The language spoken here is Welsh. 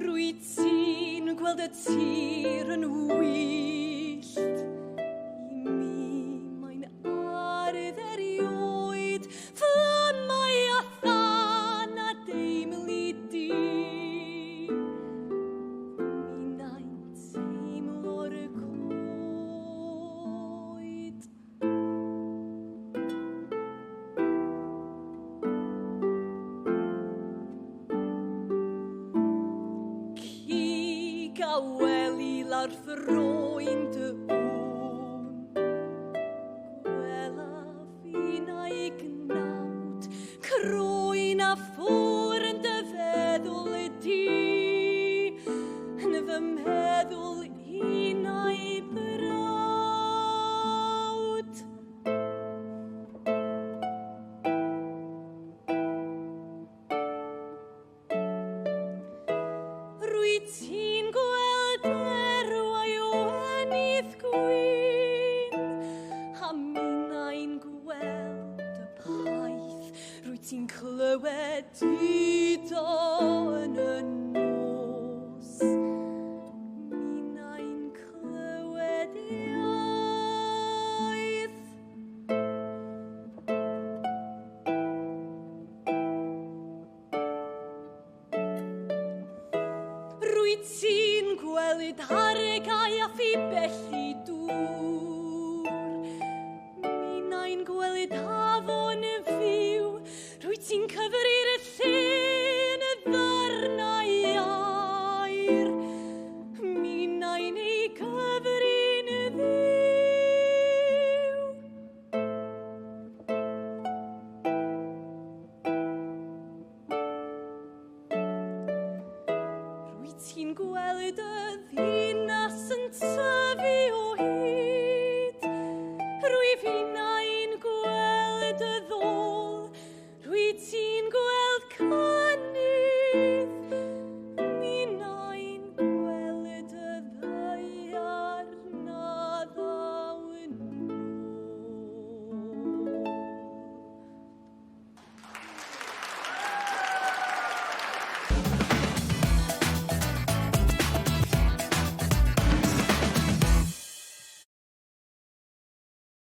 Rwyt ti'n gweld y tir yn wyllt, i mi mae'n ardd erioed, fy mai a than a deimlu di. Mi nain teimlo'r coed. Cig a weli lawr ffroen dy wn, gwela fi na'i gnawd, croen a ffwr yn dy feddwl ydi, yn fy meddwl un a'i brawd. Rwyt ti'n gweld erwau o enith gwyn, a minnau'n gweld y paith. Rwyt ti'n clywed dido yn y nos, minnau'n clywed iaith. Rwyt ti'n gweld hargau a phi belli dŵr, minnau'n gweld afon y fyw. Rwyt ti'n cyfri'r llyn y ddarnau air, minnau'n ei cyfri'n y ddiw. Rwyt ti'n gweld y ddinas yn tyfu o